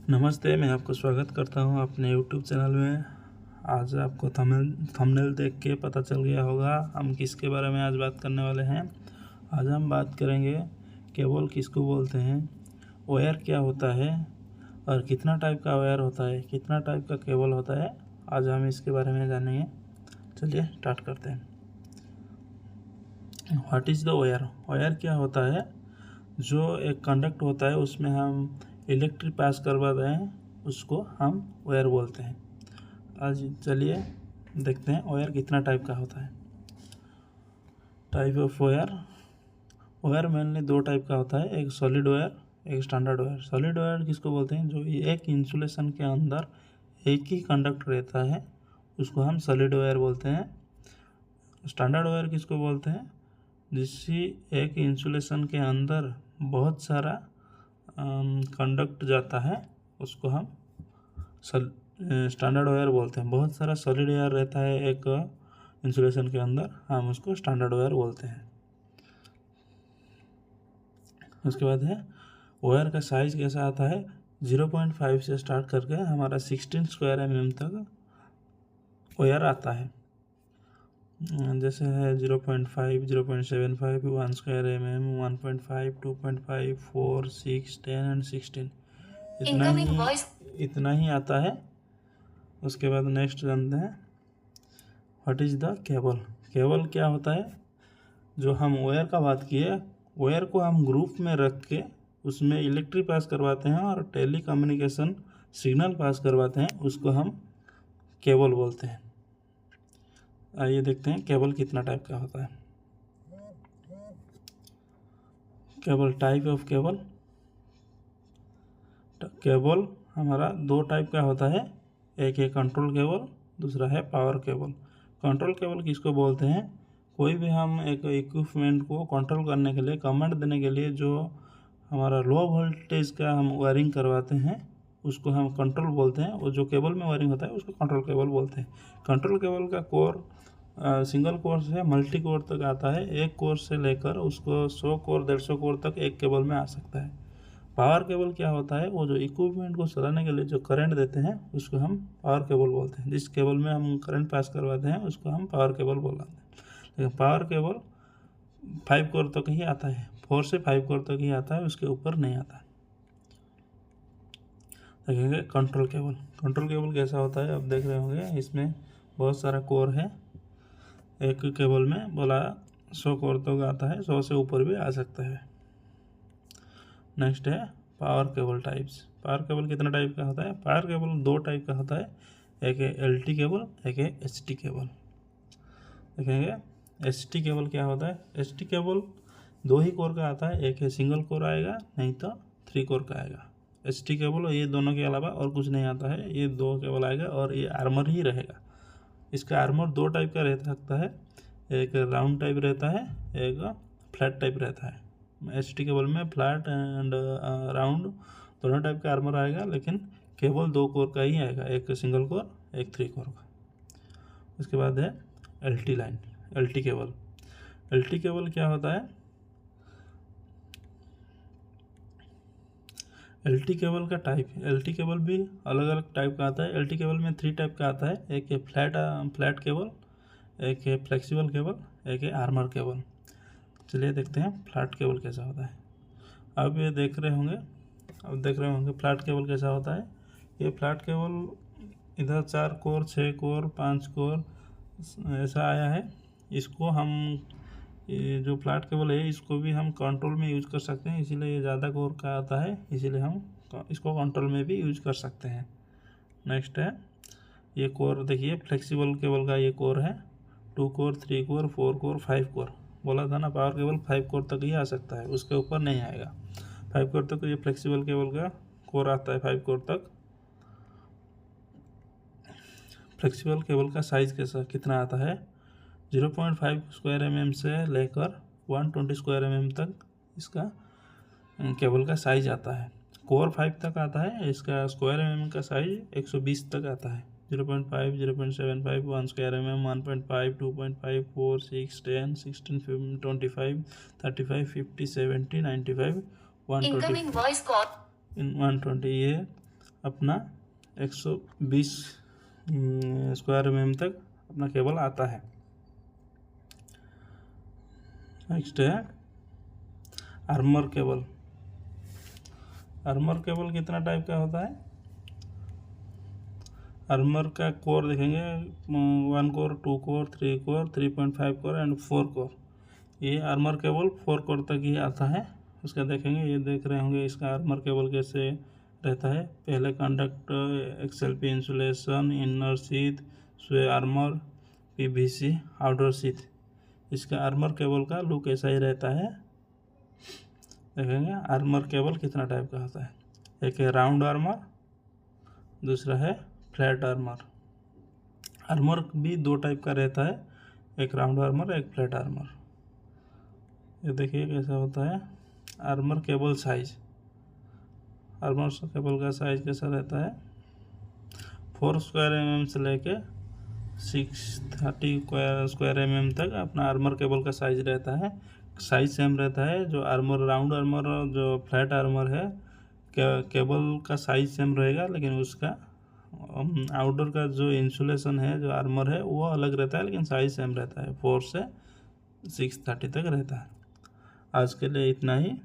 नमस्ते, मैं आपको स्वागत करता हूं अपने यूट्यूब चैनल में। आज आपको थंबनेल देख के पता चल गया होगा हम किसके बारे में आज बात करने वाले हैं। आज हम बात करेंगे केबल किसको बोलते हैं, वायर क्या होता है और कितना टाइप का वायर होता है, कितना टाइप का केबल होता है। आज हम इसके बारे में जानेंगे। चलिए स्टार्ट करते हैं। What is the wire? Wire क्या होता है? जो एक कंडक्ट होता है उसमें हम इलेक्ट्रिक पास करवाते हैं, उसको हम वायर बोलते हैं। आज चलिए देखते हैं वायर कितना टाइप का होता है। Type of wire. Wire mainly दो टाइप का होता है, एक सॉलिड वायर, एक स्टैंडर्ड वायर। सॉलिड वायर किसको बोलते हैं? जो एक इंसुलेशन के अंदर एक ही कंडक्ट रहता है, उसको हम सॉलिड वायर बोलते हैं। स्टैंडर्ड वायर किसको बोलते हैं? जिससे एक इंसुलेशन के अंदर बहुत सारा कंडक्ट जाता है, उसको हम स्टैंडर्ड वायर बोलते हैं। बहुत सारा सॉलिड वायर रहता है एक इंसुलेशन के अंदर, हम उसको स्टैंडर्ड वायर बोलते हैं। उसके बाद है वायर का साइज़ कैसा आता है? 0.5 से स्टार्ट करके हमारा 16 स्क्वायर mm तक वायर आता है। जैसे है 0.5, 0.75, 1 स्क्वायर mm, 1.5, 2.5, 4, 6, 10 एंड 16, इतना ही आता है। उसके बाद नेक्स्ट जानते हैं what is the cable. Cable क्या होता है? जो हम वायर का बात किए, वायर को हम ग्रुप में रख के उसमें इलेक्ट्रिक पास करवाते हैं और टेली कम्युनिकेशन सिग्नल पास करवाते हैं, उसको हम केबल बोलते हैं। आइए देखते हैं केबल कितना टाइप का होता है। Cable, type of cable. Cable हमारा दो टाइप का होता है, एक है कंट्रोल केबल, दूसरा है पावर केबल। कंट्रोल केबल किसको बोलते हैं? कोई भी हम एक इक्विपमेंट को कंट्रोल करने के लिए, कमांड देने के लिए जो हमारा लो वोल्टेज का हम वायरिंग करवाते हैं, उसको हम कंट्रोल बोलते हैं। और जो केबल में वायरिंग होता है उसको कंट्रोल केबल बोलते हैं। कंट्रोल केबल का कोर सिंगल कोर से मल्टी कोर तक आता है। एक कोर से लेकर उसको 100 कोर 150 कोर तक एक केबल में आ सकता है। पावर केबल क्या होता है? वो जो इक्विपमेंट को चलाने के लिए जो करंट देते हैं, उसको हम पावर केबल बोलते हैं। जिस केबल में हम करंट पास करवाते हैं उसको हम पावर केबल बोलते हैं। लेकिन पावर केबल 5 कोर तक ही आता है, 4 से 5 कोर तक ही आता है, उसके ऊपर नहीं आता। देखेंगे कंट्रोल केबल। कंट्रोल केबल कैसा होता है अब देख रहे होंगे। इसमें बहुत सारा कोर है। एक केबल में बोला 100 कोर तक आता है, 100 से ऊपर भी आ सकता है। नेक्स्ट है power cable types. Power cable कितना टाइप का होता है? पावर केबल दो टाइप का होता है, एक है LT केबल, एक है ST केबल। देखेंगे ST केबल क्या होता है? ST केबल दो ही कोर का आता है, एक है सिंगल कोर आएगा, नहीं तो 3 कोर का आएगा। ST केबल ये दोनों के अलावा और कुछ नहीं आता है, ये दो केबल आएगा और ये आर्मर ही रहेगा। इसका आर्मर दो टाइप का रह सकता है, एक राउंड टाइप रहता है, एक फ्लैट टाइप रहता है। ST केबल में फ्लैट एंड राउंड दोनों टाइप का आर्मर आएगा, लेकिन केबल दो कोर का ही आएगा, एक सिंगल कोर, एक 3 कोर का। उसके बाद है LT line, LT cable. LT cable क्या होता है? LT केबल का टाइप, LT केबल भी अलग अलग टाइप का आता है। LT केबल में 3 टाइप का आता है, एक है फ्लैट केबल, एक है फ्लेक्सिबल केबल, एक है आर्मर केबल। चलिए देखते हैं फ्लैट केबल कैसा होता है। अब ये देख रहे होंगे फ्लैट केबल कैसा होता है। ये फ्लैट केबल इधर 4 कोर, 6 कोर, 5 कोर ऐसा आया है। इसको हम, ये जो फ्लैट केबल है, इसको भी हम कंट्रोल में यूज कर सकते हैं, इसीलिए ये ज़्यादा कोर का आता है, इसीलिए हम इसको कंट्रोल में भी यूज कर सकते हैं। नेक्स्ट है ये कोर, देखिए फ्लेक्सिबल केबल का ये कोर है, 2 कोर, 3 कोर, 4 कोर, 5 कोर। बोला था ना पावर केबल 5 कोर तक ही आ सकता है, उसके ऊपर नहीं आएगा। 5 कोर तक ये फ्लेक्सिबल केबल का कोर आता है, 5 कोर तक। फ्लेक्सिबल केबल का साइज़ कैसा कितना आता है? 0.5 स्क्वायर mm से लेकर 120 स्क्वायर mm तक इसका केबल का साइज आता है। कोर 5 तक आता है, इसका स्क्वायर mm का साइज 120 तक आता है। 0.5, 0.75, 1 स्क्वायर mm, 1.5, 2.5, 4, 6, 10, 16, 25, 35, 50, 70, 95, 120 इन 120 ये अपना 120 स्क्वायर mm तक अपना केबल आता है। नेक्स्ट है आर्मर केबल। आर्मर केबल कितना टाइप का होता है? आर्मर का कोर देखेंगे 1 core, 2 core, 3 core, 3.5 core and 4 core. ये आर्मर केबल 4 कोर तक ही आता है। उसका देखेंगे, ये देख रहे होंगे इसका आर्मर केबल कैसे रहता है। पहले conduct, XLP insulation, inner sheath, स्वे आर्मर, PVC आउटर शीथ। इसका आर्मर केबल का लुक ऐसा ही रहता है। देखेंगे आर्मर केबल कितना टाइप का होता है। एक है राउंड आर्मर, दूसरा है फ्लैट आर्मर। आर्मर भी 2 टाइप का रहता है, एक राउंड आर्मर, एक फ्लैट आर्मर। ये देखिए कैसा होता है armour cable size. Armour cable का साइज कैसा रहता है, 4 स्क्वायर mm से लेके 630 स्क्वायर mm तक अपना आर्मर केबल का साइज रहता है। साइज सेम रहता है। जो आर्मर राउंड आर्मर और जो फ्लैट आर्मर है, केबल का साइज सेम रहेगा, लेकिन उसका आउटर का जो इंसुलेशन है, जो आर्मर है, वो अलग रहता है, लेकिन साइज सेम रहता है। 4 से 630 तक रहता है। आज के लिए इतना ही।